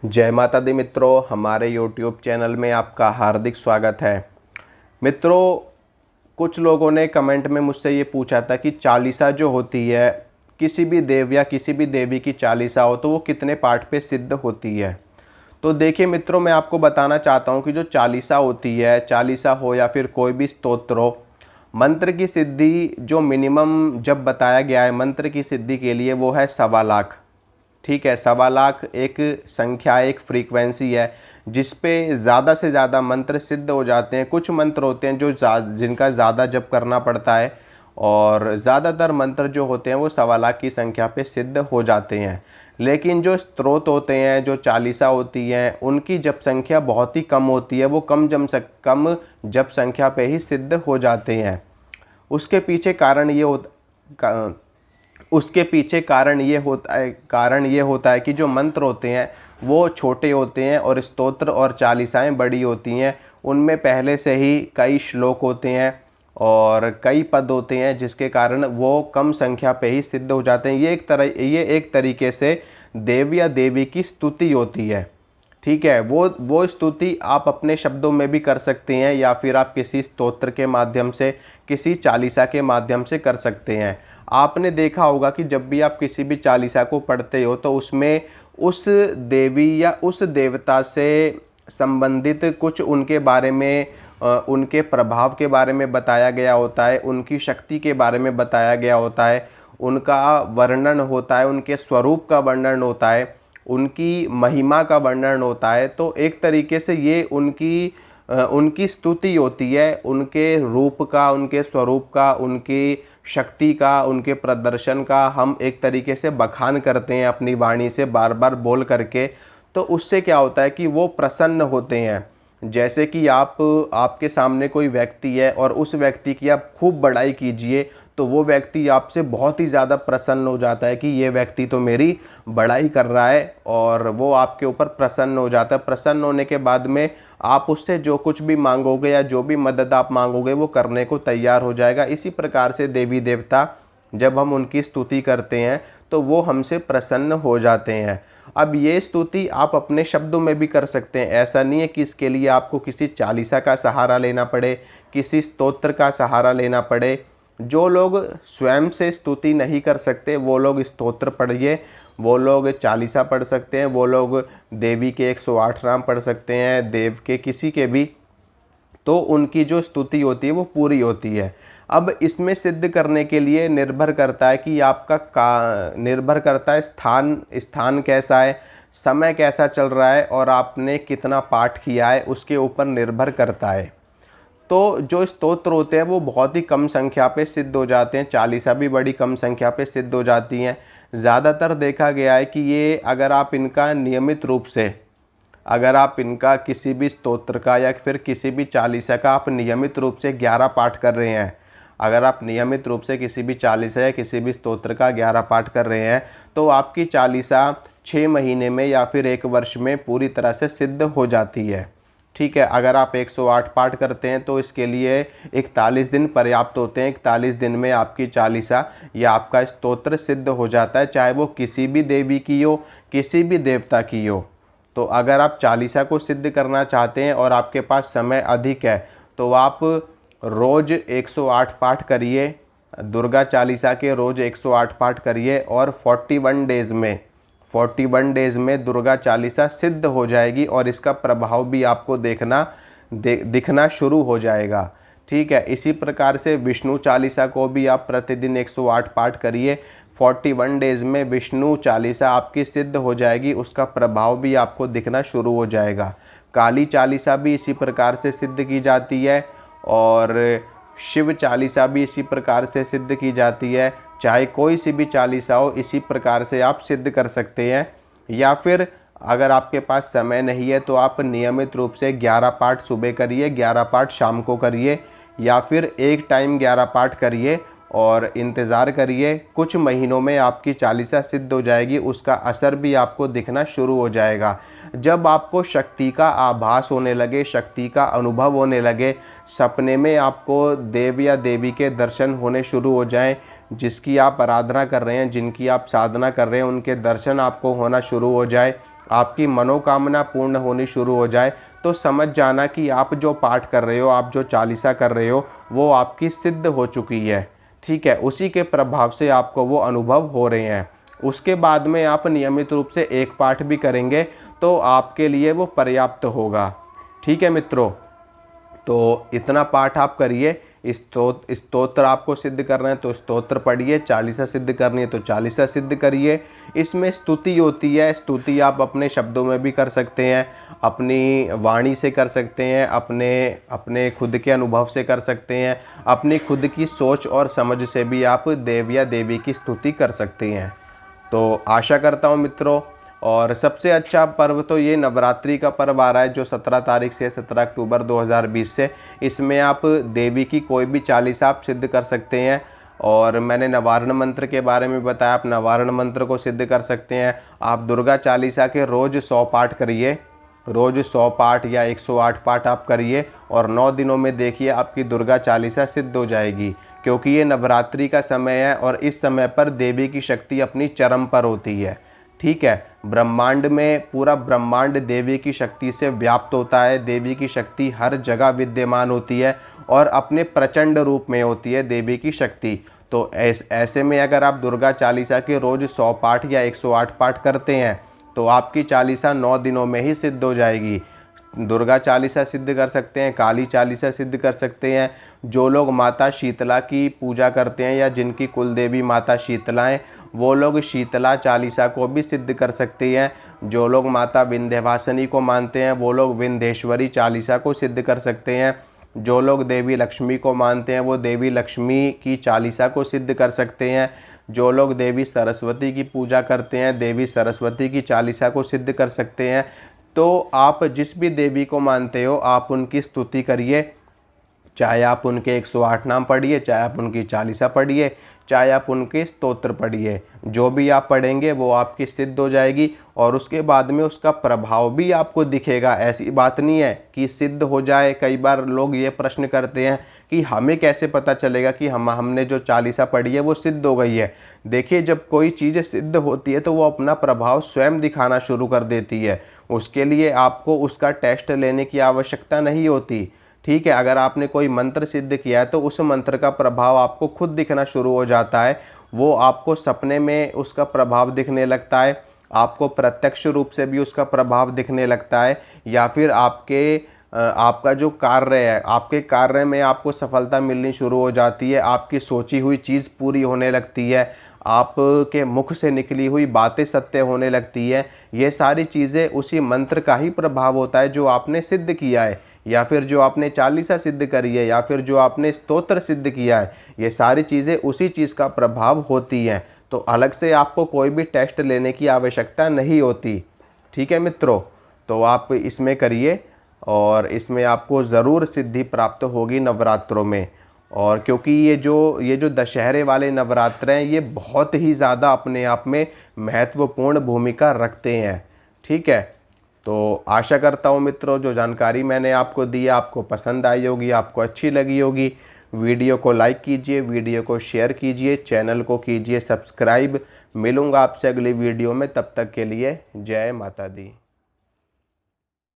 जय माता दी मित्रों, हमारे YouTube चैनल में आपका हार्दिक स्वागत है। मित्रों, कुछ लोगों ने कमेंट में मुझसे ये पूछा था कि चालीसा जो होती है, किसी भी देव या किसी भी देवी की चालीसा हो तो वो कितने पाठ पे सिद्ध होती है। तो देखिए मित्रों, मैं आपको बताना चाहता हूँ कि जो चालीसा होती है, चालीसा हो या फिर कोई भी स्तोत्र हो, मंत्र की सिद्धि जो मिनिमम जब बताया गया है मंत्र की सिद्धि के लिए वो है 1.25 लाख। ठीक है, 1.25 लाख एक संख्या, एक फ्रीक्वेंसी है जिस पे ज़्यादा से ज़्यादा मंत्र सिद्ध हो जाते हैं। कुछ मंत्र होते हैं जो जिनका ज़्यादा जप करना पड़ता है और ज़्यादातर मंत्र जो होते हैं वो 1.25 लाख की संख्या पे सिद्ध हो जाते हैं। लेकिन जो स्त्रोत होते हैं, जो चालीसा होती हैं, उनकी जप संख्या बहुत ही कम होती है। वो कम जप संख्या पे ही सिद्ध हो जाते हैं। उसके पीछे कारण ये होता उसके पीछे कारण ये होता है कि जो मंत्र होते हैं वो छोटे होते हैं और स्तोत्र और चालीसाएं बड़ी होती हैं। उनमें पहले से ही कई श्लोक होते हैं और कई पद होते हैं, जिसके कारण वो कम संख्या पे ही सिद्ध हो जाते हैं। ये एक तरीके से देव या देवी की स्तुति होती है। ठीक है, वो स्तुति आप अपने शब्दों में भी कर सकते हैं या फिर आप किसी स्तोत्र के माध्यम से, किसी चालीसा के माध्यम से कर सकते हैं। आपने देखा होगा कि जब भी आप किसी भी चालीसा को पढ़ते हो तो उसमें उस देवी या उस देवता से संबंधित कुछ उनके बारे में, उनके प्रभाव के बारे में बताया गया होता है, उनकी शक्ति के बारे में बताया गया होता है, उनका वर्णन होता है, उनके स्वरूप का वर्णन होता है, उनकी महिमा का वर्णन होता है। तो एक तरीके से ये उनकी स्तुति होती है, उनके रूप का, उनके स्वरूप का, उनकी शक्ति का, उनके प्रदर्शन का हम एक तरीके से बखान करते हैं अपनी वाणी से बार बार बोल करके। तो उससे क्या होता है कि वो प्रसन्न होते हैं। जैसे कि आपके सामने कोई व्यक्ति है और उस व्यक्ति की आप खूब बड़ाई कीजिए तो वो व्यक्ति आपसे बहुत ही ज़्यादा प्रसन्न हो जाता है कि ये व्यक्ति तो मेरी बड़ाई कर रहा है, और वो आपके ऊपर प्रसन्न हो जाता है। प्रसन्न होने के बाद में आप उससे जो कुछ भी मांगोगे या जो भी मदद आप मांगोगे वो करने को तैयार हो जाएगा। इसी प्रकार से देवी देवता, जब हम उनकी स्तुति करते हैं तो वो हमसे प्रसन्न हो जाते हैं। अब ये स्तुति आप अपने शब्दों में भी कर सकते हैं। ऐसा नहीं है कि इसके लिए आपको किसी चालीसा का सहारा लेना पड़े, किसी स्तोत्र का सहारा लेना पड़े। जो लोग स्वयं से स्तुति नहीं कर सकते वो लोग स्तोत्र पढ़िए, वो लोग चालीसा पढ़ सकते हैं, वो लोग देवी के 108 नाम पढ़ सकते हैं, देव के किसी के भी, तो उनकी जो स्तुति होती है वो पूरी होती है। अब इसमें सिद्ध करने के लिए निर्भर करता है कि निर्भर करता है स्थान कैसा है, समय कैसा चल रहा है और आपने कितना पाठ किया है, उसके ऊपर निर्भर करता है। तो जो स्तोत्र होते हैं वो बहुत ही कम संख्या पे सिद्ध हो जाते हैं, चालीसा भी बड़ी कम संख्या पे सिद्ध हो जाती हैं। ज़्यादातर देखा गया है कि ये अगर आप इनका नियमित रूप से, अगर आप इनका किसी भी स्तोत्र का या फिर किसी भी चालीसा का आप नियमित रूप से 11 पाठ कर रहे हैं, अगर आप नियमित रूप से किसी भी चालीसा या किसी भी स्तोत्र का 11 पाठ कर रहे हैं तो आपकी चालीसा 6 महीने में या फिर 1 वर्ष में पूरी तरह से सिद्ध हो जाती है। ठीक है, अगर आप 108 पाठ करते हैं तो इसके लिए 41 दिन पर्याप्त होते हैं। 41 दिन में आपकी चालीसा या आपका स्तोत्र सिद्ध हो जाता है, चाहे वो किसी भी देवी की हो, किसी भी देवता की हो। तो अगर आप चालीसा को सिद्ध करना चाहते हैं और आपके पास समय अधिक है तो आप रोज़ 108 पाठ करिए, दुर्गा चालीसा के रोज़ 108 पाठ करिए और 41 डेज़ में दुर्गा चालीसा सिद्ध हो जाएगी और इसका प्रभाव भी आपको दिखना शुरू हो जाएगा। ठीक है, इसी प्रकार से विष्णु चालीसा को भी आप प्रतिदिन 108 पाठ करिए। 41 डेज़ में विष्णु चालीसा आपकी सिद्ध हो जाएगी, उसका प्रभाव भी आपको दिखना शुरू हो जाएगा। काली चालीसा भी इसी प्रकार से सिद्ध की जाती है और शिव चालीसा भी इसी प्रकार से सिद्ध की जाती है। चाहे कोई सी भी चालीसा हो, इसी प्रकार से आप सिद्ध कर सकते हैं। या फिर अगर आपके पास समय नहीं है तो आप नियमित रूप से 11 पाठ सुबह करिए, 11 पाठ शाम को करिए, या फिर एक टाइम 11 पाठ करिए और इंतज़ार करिए। कुछ महीनों में आपकी चालीसा सिद्ध हो जाएगी, उसका असर भी आपको दिखना शुरू हो जाएगा। जब आपको शक्ति का आभास होने लगे, शक्ति का अनुभव होने लगे, सपने में आपको देव या देवी के दर्शन होने शुरू हो जाएं, जिसकी आप आराधना कर रहे हैं, जिनकी आप साधना कर रहे हैं, उनके दर्शन आपको होना शुरू हो जाए, आपकी मनोकामना पूर्ण होनी शुरू हो जाए, तो समझ जाना कि आप जो पाठ कर रहे हो, आप जो चालीसा कर रहे हो, वो आपकी सिद्ध हो चुकी है। ठीक है, उसी के प्रभाव से आपको वो अनुभव हो रहे हैं। उसके बाद में आप नियमित रूप से एक पाठ भी करेंगे तो आपके लिए वो पर्याप्त होगा। ठीक है मित्रों, तो इतना पाठ आप करिए। स्तोत्र आपको सिद्ध करना है तो स्तोत्र पढ़िए, चालीसा सिद्ध करनी है तो चालीसा सिद्ध करिए। इसमें स्तुति होती है, स्तुति आप अपने शब्दों में भी कर सकते हैं, अपनी वाणी से कर सकते हैं, अपने खुद के अनुभव से कर सकते हैं, अपनी खुद की सोच और समझ से भी आप देव या देवी की स्तुति कर सकते हैं। तो आशा करता हूँ मित्रों, और सबसे अच्छा पर्व तो ये नवरात्रि का पर्व आ रहा है जो 17 तारीख से 17 अक्टूबर 2020 से। इसमें आप देवी की कोई भी चालीसा आप सिद्ध कर सकते हैं। और मैंने नवारण मंत्र के बारे में बताया, आप नवारण मंत्र को सिद्ध कर सकते हैं। आप दुर्गा चालीसा के रोज़ 100 पाठ करिए, रोज़ 100 पाठ या 108 पाठ आप करिए, और 9 दिनों में देखिए आपकी दुर्गा चालीसा सिद्ध हो जाएगी। क्योंकि ये नवरात्रि का समय है और इस समय पर देवी की शक्ति अपनी चरम पर होती है। ठीक है, ब्रह्मांड में पूरा ब्रह्मांड देवी की शक्ति से व्याप्त होता है। देवी की शक्ति हर जगह विद्यमान होती है और अपने प्रचंड रूप में होती है देवी की शक्ति। तो ऐसे में अगर आप दुर्गा चालीसा के रोज़ 100 पाठ या 108 पाठ करते हैं तो आपकी चालीसा 9 दिनों में ही सिद्ध हो जाएगी। दुर्गा चालीसा सिद्ध कर सकते हैं, काली चालीसा सिद्ध कर सकते हैं। जो लोग माता शीतला की पूजा करते हैं या जिनकी कुल देवी माता शीतला है, वो लोग शीतला चालीसा को भी सिद्ध कर सकते हैं। जो लोग माता विंध्यवासिनी को मानते हैं वो लोग विंध्येश्वरी चालीसा को सिद्ध कर सकते हैं। जो लोग देवी लक्ष्मी को मानते हैं वो देवी लक्ष्मी की चालीसा को सिद्ध कर सकते हैं। जो लोग देवी सरस्वती की पूजा करते हैं देवी सरस्वती की चालीसा को सिद्ध कर सकते हैं। तो आप जिस भी देवी को मानते हो आप उनकी स्तुति करिए, चाहे आप उनके 108 नाम पढ़िए, चाहे आप उनकी चालीसा पढ़िए, चाहे आप उनके स्तोत्र पढ़िए। जो भी आप पढ़ेंगे वो आपकी सिद्ध हो जाएगी और उसके बाद में उसका प्रभाव भी आपको दिखेगा। ऐसी बात नहीं है कि सिद्ध हो जाए। कई बार लोग ये प्रश्न करते हैं कि हमें कैसे पता चलेगा कि हमने जो चालीसा पढ़ी है वो सिद्ध हो गई है। देखिए, जब कोई चीज़ सिद्ध होती है तो वो अपना प्रभाव स्वयं दिखाना शुरू कर देती है। उसके लिए आपको उसका टेस्ट लेने की आवश्यकता नहीं होती। ठीक है, अगर आपने कोई मंत्र सिद्ध किया है तो उस मंत्र का प्रभाव आपको खुद दिखना शुरू हो जाता है। वो आपको सपने में उसका प्रभाव दिखने लगता है, आपको प्रत्यक्ष रूप से भी उसका प्रभाव दिखने लगता है, या फिर आपका जो कार्य है, आपके कार्य में आपको सफलता मिलनी शुरू हो जाती है। आपकी सोची हुई चीज़ पूरी होने लगती है, आपके मुख से निकली हुई बातें सत्य होने लगती है। ये सारी चीज़ें उसी मंत्र का ही प्रभाव होता है जो आपने सिद्ध किया है, या फिर जो आपने चालीसा सिद्ध करी है, या फिर जो आपने स्तोत्र सिद्ध किया है। ये सारी चीज़ें उसी चीज़ का प्रभाव होती हैं। तो अलग से आपको कोई भी टेस्ट लेने की आवश्यकता नहीं होती। ठीक है मित्रों, तो आप इसमें करिए और इसमें आपको ज़रूर सिद्धि प्राप्त होगी नवरात्रों में। और क्योंकि ये जो दशहरे वाले नवरात्र हैं ये बहुत ही ज़्यादा अपने आप में महत्वपूर्ण भूमिका रखते हैं। ठीक है, तो आशा करता हूँ मित्रों जो जानकारी मैंने आपको दी आपको पसंद आई होगी, आपको अच्छी लगी होगी। वीडियो को लाइक कीजिए, वीडियो को शेयर कीजिए, चैनल को कीजिए सब्सक्राइब। मिलूँगा आपसे अगली वीडियो में, तब तक के लिए जय माता दी।